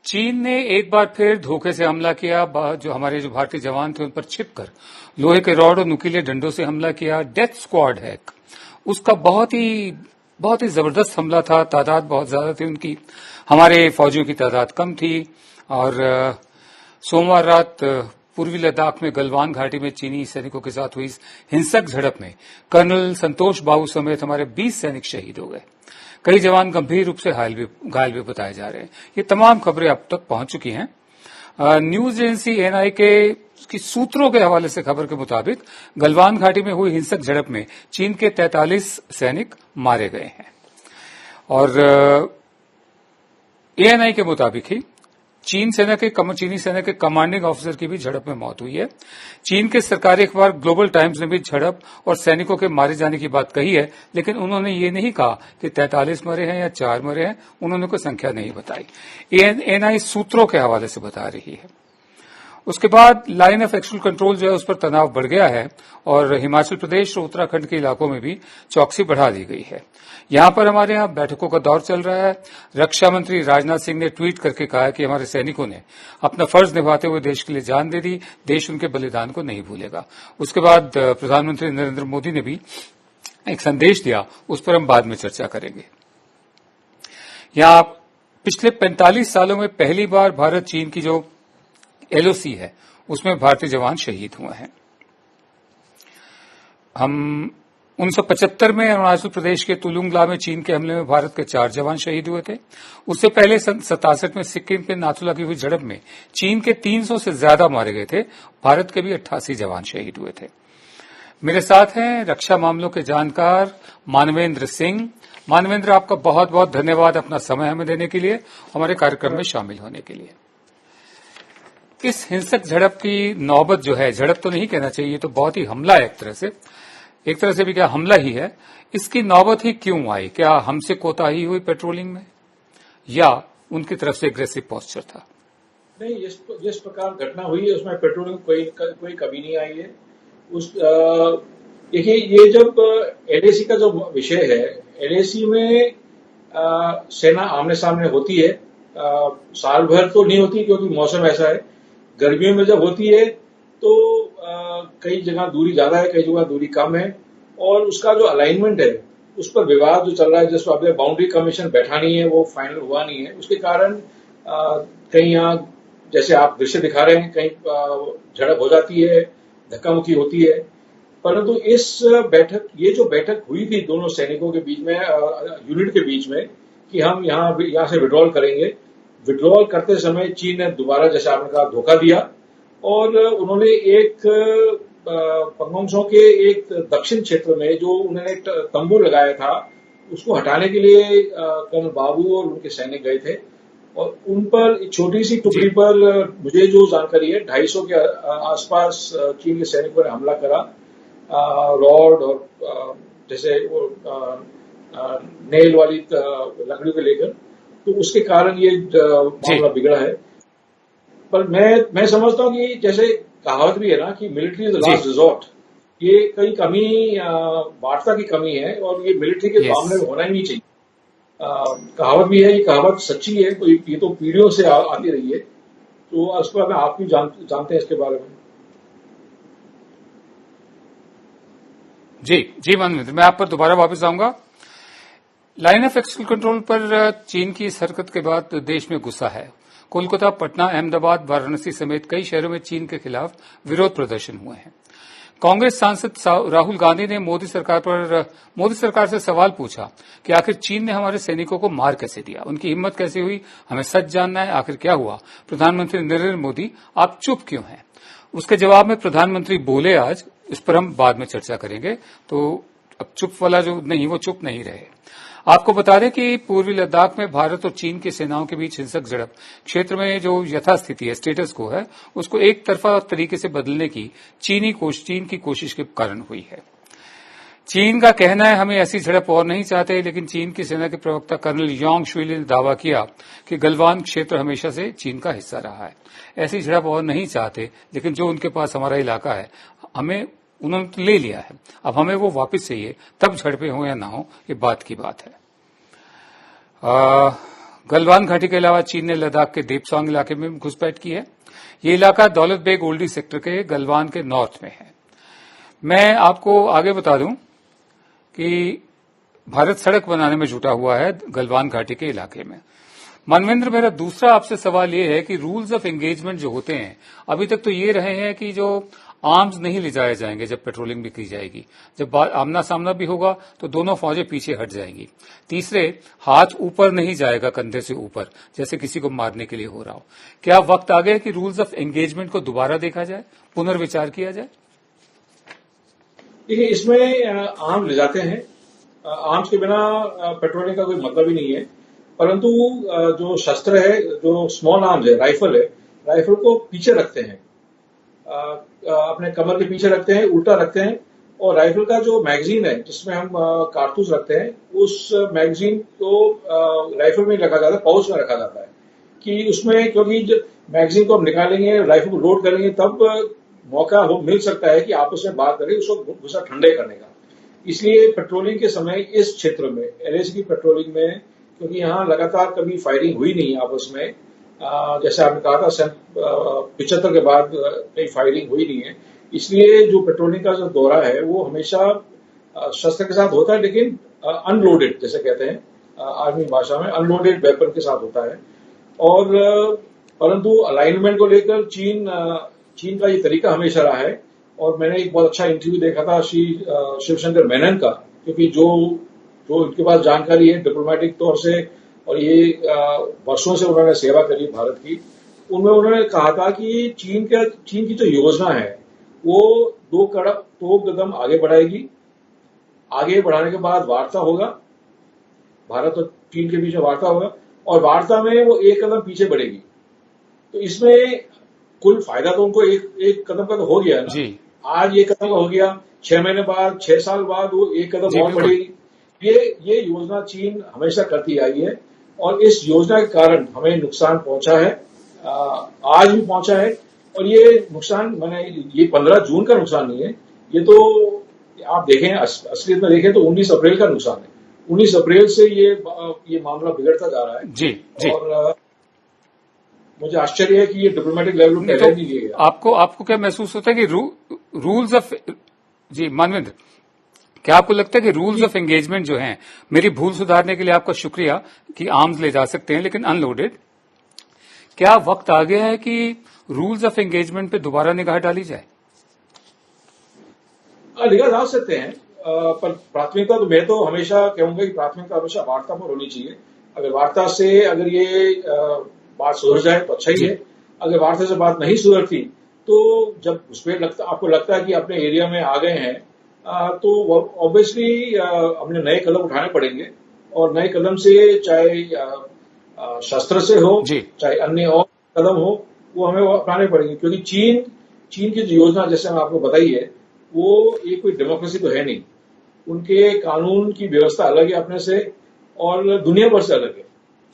चीन ने एक बार फिर धोखे से हमला किया। जो हमारे भारतीय जवान थे उन पर छिपकर लोहे के रॉड और नुकीले डंडों से हमला किया। डेथ स्क्वाड है उसका बहुत ही जबरदस्त हमला था। तादाद बहुत ज्यादा थी उनकी, हमारे फौजियों की तादाद कम थी। और सोमवार रात पूर्वी लद्दाख में गलवान घाटी में चीनी सैनिकों के साथ हुई हिंसक झड़प में कर्नल संतोष बाबू समेत हमारे 20 सैनिक शहीद हो गए। कई जवान गंभीर रूप से घायल भी बताए जा रहे हैं। ये तमाम खबरें अब तक पहुंच चुकी हैं। न्यूज एजेंसी एनआई के सूत्रों के हवाले से खबर के मुताबिक गलवान घाटी में हुई हिंसक झड़प में चीन के 43 सैनिक मारे गए हैं। और एएनआई के मुताबिक ही चीनी सेना के कमांडिंग ऑफिसर की भी झड़प में मौत हुई है। चीन के सरकारी अखबार ग्लोबल टाइम्स ने भी झड़प और सैनिकों के मारे जाने की बात कही है, लेकिन उन्होंने ये नहीं कहा कि 43 मरे हैं या 4 मरे हैं। उन्होंने कोई संख्या नहीं बताई। एएनआई सूत्रों के हवाले से बता रही है। उसके बाद लाइन ऑफ एक्चुअल कंट्रोल जो है उस पर तनाव बढ़ गया है और हिमाचल प्रदेश और उत्तराखंड के इलाकों में भी चौकसी बढ़ा दी गई है। यहां पर हमारे यहां बैठकों का दौर चल रहा है। रक्षा मंत्री राजनाथ सिंह ने ट्वीट करके कहा कि हमारे सैनिकों ने अपना फर्ज निभाते हुए देश के लिए जान दे दी, देश उनके बलिदान को नहीं भूलेगा। उसके बाद प्रधानमंत्री नरेंद्र मोदी ने भी एक संदेश दिया, उस पर हम बाद में चर्चा करेंगे। यहां पिछले 45 सालों में पहली बार भारत चीन की जो एलओसी है उसमें भारतीय जवान शहीद हुए हैं। हम 1975 में अरुणाचल प्रदेश के तुलुंगला में चीन के हमले में भारत के 4 जवान शहीद हुए थे। उससे पहले 67 में सिक्किम के नाथुला की हुई झड़प में चीन के 300 से ज्यादा मारे गए थे। भारत के भी 88 जवान शहीद हुए थे। मेरे साथ हैं रक्षा मामलों के जानकार मानवेंद्र सिंह। मानवेंद्र, आपका बहुत बहुत धन्यवाद अपना समय हमें देने के लिए, हमारे कार्यक्रम में शामिल होने के लिए। इस हिंसक झड़प की नौबत जो है, झड़प तो नहीं कहना चाहिए, तो बहुत ही हमला है एक तरह से भी क्या हमला ही है। इसकी नौबत ही क्यों आई? क्या हमसे कोताही हुई पेट्रोलिंग में या उनकी तरफ से एग्रेसिव पोस्चर था? नहीं, जिस प्रकार घटना हुई है उसमें पेट्रोलिंग कोई कमी नहीं आई है। देखिए, ये जब एलएसी का जो विषय है, एलएसी में सेना आमने सामने होती है। साल भर तो नहीं होती क्योंकि मौसम ऐसा है। गर्मियों में जब होती है तो कई जगह दूरी ज्यादा है, कई जगह दूरी कम है, और उसका जो अलाइनमेंट है उस पर विवाद जो चल रहा है, जिस पर बाउंड्री कमीशन बैठा नहीं है, वो फाइनल हुआ नहीं है। उसके कारण कहीं यहाँ जैसे आप दृश्य दिखा रहे हैं, कहीं झड़प हो जाती है, धक्का मुक्की होती है। परंतु ये जो बैठक हुई थी दोनों सैनिकों के बीच में, यूनिट के बीच में, कि हम यहाँ से विड्रॉल करेंगे। विड्रॉल करते समय चीन ने दोबारा, जैसे आपने कहा, धोखा दिया और उन्होंने पंगोंगसो के एक दक्षिण क्षेत्र में जो उन्होंने एक तंबू लगाया था, उसको हटाने के लिए कर्नल बाबू और उनके सैनिक गए थे। और उन पर एक छोटी सी टुकड़ी पर, मुझे जो जानकारी है, 250 के आसपास चीन के सैनिकों ने हमला करा, रॉड और जैसे वो नेल वाली लकड़ी को लेकर। तो उसके कारण ये मामला बिगड़ा है। पर मैं समझता हूँ कि जैसे कहावत भी है ना कि military is the last resort, ये कई कमी, वार्ता की कमी है और ये मिलिट्री के मामले में होना ही नहीं चाहिए। कहावत भी है, ये कहावत सच्ची है, तो ये तो पीढ़ियों से आती रही है। तो उसके बारे में आप भी जानते हैं इसके बारे में। जी मानवेंद्र, मैं आप पर दोबारा वापस आऊंगा। लाइन ऑफ एक्चुअल कंट्रोल पर चीन की इस हरकत के बाद देश में गुस्सा है। कोलकाता, पटना, अहमदाबाद, वाराणसी समेत कई शहरों में चीन के खिलाफ विरोध प्रदर्शन हुए हैं। कांग्रेस सांसद राहुल गांधी ने मोदी सरकार से सवाल पूछा कि आखिर चीन ने हमारे सैनिकों को मार कैसे दिया, उनकी हिम्मत कैसे हुई, हमें सच जानना है, आखिर क्या हुआ। प्रधानमंत्री नरेंद्र मोदी, आप चुप क्यों हैं? उसके जवाब में प्रधानमंत्री बोले, आज इस पर हम बाद में चर्चा करेंगे। तो अब चुप वाला जो नहीं, वो चुप नहीं रहे। आपको बता दें कि पूर्वी लद्दाख में भारत और चीन की सेनाओं के बीच हिंसक झड़प क्षेत्र में जो यथास्थिति है, स्टेटस को है, उसको एक तरफा तरीके से बदलने की चीन की कोशिश के कारण हुई है। चीन का कहना है, हमें ऐसी झड़प और नहीं चाहते, लेकिन चीन की सेना के प्रवक्ता कर्नल यांग शुइली ने दावा किया कि गलवान क्षेत्र हमेशा से चीन का हिस्सा रहा है। ऐसी झड़प और नहीं चाहते, लेकिन जो उनके पास हमारा इलाका है, उन्होंने तो ले लिया है, अब हमें वो वापस चाहिए, तब झड़पें हो या ना हो, ये बात की बात है। गलवान घाटी के अलावा चीन ने लद्दाख के देपसांग इलाके में घुसपैठ की है। ये इलाका दौलत बेग ओल्डी सेक्टर के गलवान के नॉर्थ में है। मैं आपको आगे बता दूं कि भारत सड़क बनाने में जुटा हुआ है गलवान घाटी के इलाके में। मनवेंद्र, मेरा दूसरा आपसे सवाल ये है कि रूल्स ऑफ एंगेजमेंट जो होते हैं, अभी तक तो ये रहे हैं कि जो आर्म्स नहीं ले जाए जाएंगे जब पेट्रोलिंग भी की जाएगी, जब आमना सामना भी होगा तो दोनों फौजें पीछे हट जाएंगी। तीसरे, हाथ ऊपर नहीं जाएगा कंधे से ऊपर, जैसे किसी को मारने के लिए हो रहा हो। क्या वक्त आ गया कि रूल्स ऑफ एंगेजमेंट को दोबारा देखा जाए, पुनर्विचार किया जाए? देखिए, इसमें आर्म्स ले जाते हैं, आर्म्स के बिना पेट्रोलिंग का कोई मतलब ही नहीं है। परंतु जो शस्त्र है, जो स्मॉल आर्म्स है, राइफल को पीछे रखते हैं, अपने कमर के पीछे रखते हैं, उल्टा रखते हैं, और राइफल का जो मैगजीन है जिसमें हम कारतूस रखते हैं, उस मैगजीन को राइफल में रखा जाता है, पाउच में रखा जाता है कि उसमें, क्योंकि मैगजीन को हम निकालेंगे, राइफल को लोड करेंगे, तब मौका मिल सकता है कि आपस में बात करें उसको गुस्सा ठंडे करने का। इसलिए पेट्रोलिंग के समय इस क्षेत्र में, एलएसी की पेट्रोलिंग में, क्योंकि यहाँ लगातार कभी फायरिंग हुई नहीं आपस में, जैसे आपने कहा था 75 के बाद कहीं फायरिंग हुई नहीं है, इसलिए जो पेट्रोलिंग का जो दौरा है वो हमेशा शस्त्र के साथ होता है, लेकिन अनलोडेड, जैसे कहते हैं आर्मी भाषा में, अनलोडेड वेपन के साथ होता है। और परंतु अलाइनमेंट को लेकर चीन का ये तरीका हमेशा रहा है। और मैंने एक बहुत अच्छा इंटरव्यू देखा था श्री शिवशंकर मेनन का, क्योंकि जो इनके पास जानकारी है डिप्लोमेटिक तौर से, और ये वर्षों से उन्होंने सेवा करी भारत की, उनमें उन्होंने कहा था कि चीन की जो योजना है वो दो कदम आगे बढ़ाएगी। आगे बढ़ाने के बाद वार्ता होगा, भारत और चीन के बीच में वार्ता होगा, और वार्ता में वो एक कदम पीछे बढ़ेगी। तो इसमें कुल फायदा तो उनको एक कदम का तो हो गया ना। आज एक कदम का हो गया, 6 महीने बाद, 6 साल बाद वो एक कदम और बढ़ेगी। ये योजना चीन हमेशा करती आई है, और इस योजना के कारण हमें नुकसान पहुंचा है, आज भी पहुंचा है। और ये नुकसान, ये 15 जून का नुकसान नहीं है, ये तो आप देखें, असलियत में देखें तो 19 अप्रैल का नुकसान है। 19 अप्रैल से ये मामला बिगड़ता जा रहा है। जी। और मुझे आश्चर्य है कि ये डिप्लोमेटिक लेवल पर पहले नहीं किया गया। आपको क्या महसूस होता है कि रूल्स ऑफ, जी मानवेंद्र, क्या आपको लगता है कि रूल्स ऑफ एंगेजमेंट जो हैं, मेरी भूल सुधारने के लिए आपका शुक्रिया कि आर्म्स ले जा सकते हैं लेकिन अनलोडेड, क्या वक्त आ गया है कि रूल्स ऑफ एंगेजमेंट पे दोबारा निगाह डाली जाए? निगाह डाल सकते हैं, पर प्राथमिकता तो मैं तो हमेशा कहूंगा कि प्राथमिकता हमेशा वार्ता पर होनी चाहिए। अगर वार्ता से ये बात सुधर जाए तो अच्छा ही है। अगर वार्ता से बात नहीं सुधरती तो जब उसमें आपको लगता है कि अपने एरिया में आ गए हैं, तो ऑब्वियसली हमने नए कदम उठाने पड़ेंगे, और नए कदम से चाहे शस्त्र से हो, चाहे अन्य और कदम हो, वो हमें अपनाने पड़ेंगे। क्योंकि चीन की जो योजना जैसे मैं आपको बताई है, वो ये कोई डेमोक्रेसी तो है नहीं। उनके कानून की व्यवस्था अलग है अपने से, और दुनिया भर से अलग है।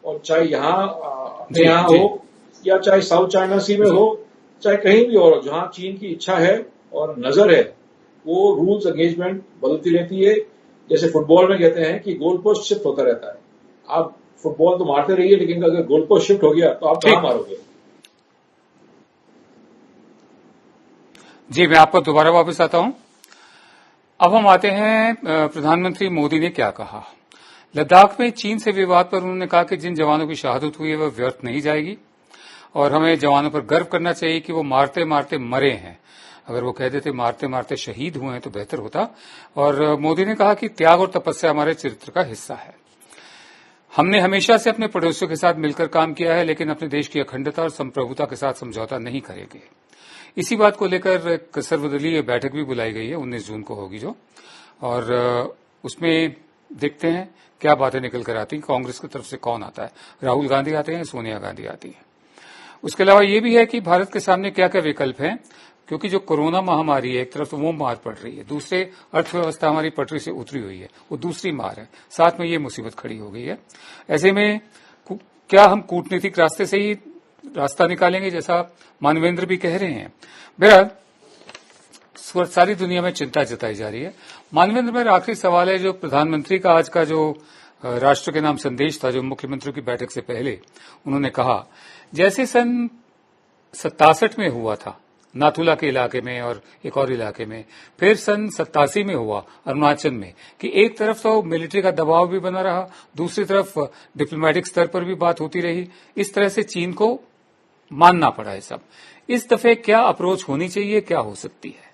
और चाहे यहाँ हो, या चाहे साउथ चाइना सी में हो, चाहे कहीं भी और, जहां चीन की इच्छा है और नजर है, वो रूल्स एंगेजमेंट बदलती रहती है। जैसे फुटबॉल में कहते हैं कि गोल पोस्ट शिफ्ट होता रहता है। आप फुटबॉल तो मारते रहिए, लेकिन अगर गोल पोस्ट शिफ्ट हो गया तो आप कहां मारोगे? जी, मैं आपको दोबारा वापस आता हूं। अब हम आते हैं प्रधानमंत्री मोदी ने क्या कहा। लद्दाख में चीन से विवाद पर उन्होंने कहा कि जिन जवानों की शहादत हुई है वह व्यर्थ नहीं जाएगी, और हमें जवानों पर गर्व करना चाहिए कि वो मारते मारते मरे हैं। अगर वो कह देते मारते मारते शहीद हुए हैं तो बेहतर होता। और मोदी ने कहा कि त्याग और तपस्या हमारे चरित्र का हिस्सा है। हमने हमेशा से अपने पड़ोसियों के साथ मिलकर काम किया है, लेकिन अपने देश की अखंडता और संप्रभुता के साथ समझौता नहीं करेंगे। इसी बात को लेकर एक सर्वदलीय बैठक भी बुलाई गई है, 19 जून को होगी जो, और उसमें देखते हैं क्या बातें निकल कर आती हैं। कांग्रेस की तरफ से कौन आता है, राहुल गांधी आते हैं, सोनिया गांधी आती है। उसके अलावा ये भी है कि भारत के सामने क्या क्या विकल्प हैं, क्योंकि जो कोरोना महामारी है, एक तरफ तो वो मार पड़ रही है, दूसरे अर्थव्यवस्था हमारी पटरी से उतरी हुई है, वो दूसरी मार है, साथ में ये मुसीबत खड़ी हो गई है। ऐसे में क्या हम कूटनीतिक रास्ते से ही रास्ता निकालेंगे, जैसा मानवेंद्र भी कह रहे हैं? बहरहाल सारी दुनिया में चिंता जताई जा रही है। मानवेंद्र, मेरा आखिरी सवाल है, जो प्रधानमंत्री का आज का जो राष्ट्र के नाम संदेश था जो मुख्यमंत्रियों की बैठक से पहले उन्होंने कहा, जैसे सन 67 में हुआ था नाथुला के इलाके में और एक और इलाके में, फिर सन 87 में हुआ अरुणाचल में, कि एक तरफ तो मिलिट्री का दबाव भी बना रहा, दूसरी तरफ डिप्लोमेटिक स्तर पर भी बात होती रही। इस तरह से चीन को मानना पड़ा है सब। इस दफे क्या अप्रोच होनी चाहिए, क्या हो सकती है?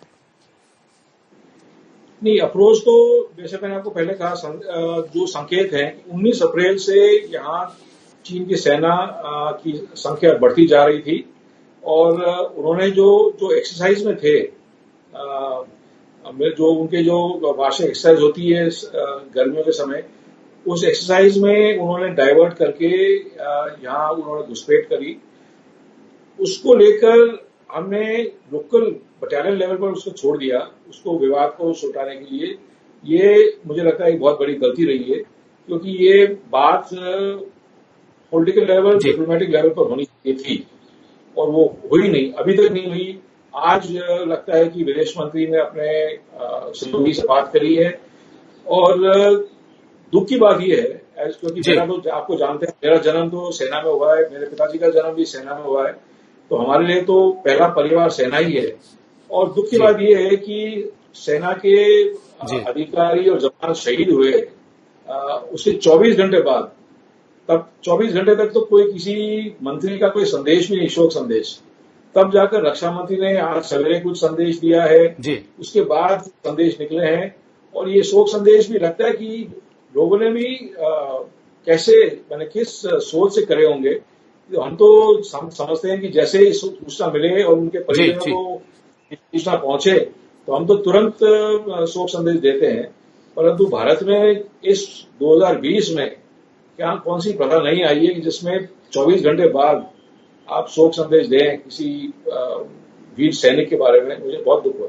नहीं, अप्रोच तो जैसे मैंने आपको पहले कहा, जो संकेत है 19 अप्रैल से यहाँ चीन की सेना की संख्या बढ़ती जा रही थी और उन्होंने जो एक्सरसाइज में थे, जो उनके जो वार्षिक एक्सरसाइज होती है गर्मियों के समय, उस एक्सरसाइज में उन्होंने डाइवर्ट करके यहाँ उन्होंने घुसपैठ करी। उसको लेकर हमने लोकल बटालियन लेवल पर उसको छोड़ दिया, उसको विवाद को सुलझाने के लिए। ये मुझे लगता है एक बहुत बड़ी गलती रही है, क्योंकि ये बात पॉलिटिकल लेवल, डिप्लोमेटिक लेवल पर होनी चाहिए थी और वो हुई नहीं, अभी तक नहीं हुई। आज लगता है कि विदेश मंत्री ने अपने सहयोगी से बात करी है और दुख की बात यह है, क्योंकि मेरा तो आपको जानते हैं, मेरा जन्म तो सेना में हुआ है, मेरे पिताजी का जन्म भी सेना में हुआ है, तो हमारे लिए तो पहला परिवार सेना ही है। और दुख की बात यह है कि सेना के अधिकारी और जवान शहीद हुए उसके 24 घंटे बाद, तब 24 घंटे तक तो कोई किसी मंत्री का कोई संदेश भी नहीं, शोक संदेश। तब जाकर रक्षा मंत्री ने आज सवेरे कुछ संदेश दिया है, उसके बाद संदेश निकले हैं और ये शोक संदेश भी लगता है कि लोगों ने भी कैसे, मैंने किस सोच से करे होंगे। तो हम तो समझते हैं कि जैसे ही सूचना मिले और उनके परिजनों को सूचना पहुंचे तो हम तो तुरंत शोक संदेश देते हैं, परंतु भारत में इस 2020 में क्या कौन सी प्रथा नहीं आई है कि जिसमें 24 घंटे बाद आप शोक संदेश दें किसी वीर सैनिक के बारे में। मुझे बहुत दुख हुआ।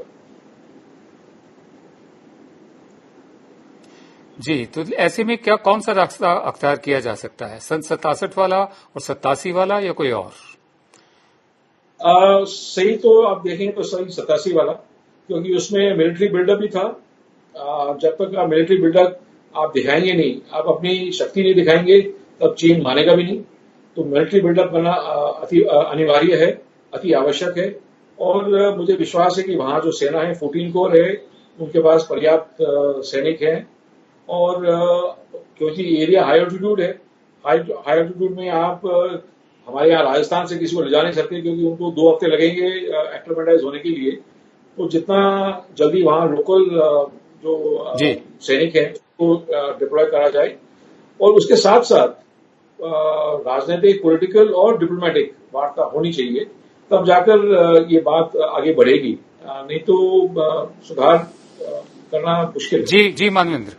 जी, तो ऐसे में क्या कौन सा रास्ता अख्तियार किया जा सकता है, सन 67 वाला और 87 वाला या कोई और? सही तो आप देखेंगे तो सही 87 वाला, क्योंकि उसमें मिलिट्री बिल्डअप भी था। जब तक आप मिलिट्री बिल्डअप आप दिखाएंगे नहीं, आप अपनी शक्ति नहीं दिखाएंगे, तब चीन मानेगा भी नहीं। तो मिलिट्री बिल्डअप करना अति अनिवार्य है, अति आवश्यक है। और मुझे विश्वास है कि वहां जो सेना है 14 कोर है, उनके पास पर्याप्त सैनिक हैं। और क्योंकि एरिया हाई ऑल्टीट्यूड है, हाई ऑल्टीट्यूड में आप हमारे यहाँ राजस्थान से किसी को ले जा नहीं सकते, क्योंकि उनको 2 हफ्ते लगेंगे एक्लेमेटाइज होने के लिए। तो जितना जल्दी वहां लोकल जो सैनिक हैं उसको डिप्लॉय करा जाए, और उसके साथ साथ राजनीतिक, पॉलिटिकल और डिप्लोमेटिक वार्ता होनी चाहिए, तब जाकर ये बात आगे बढ़ेगी। नहीं तो सुधार करना मुश्किल है। जी मानवेंद्र।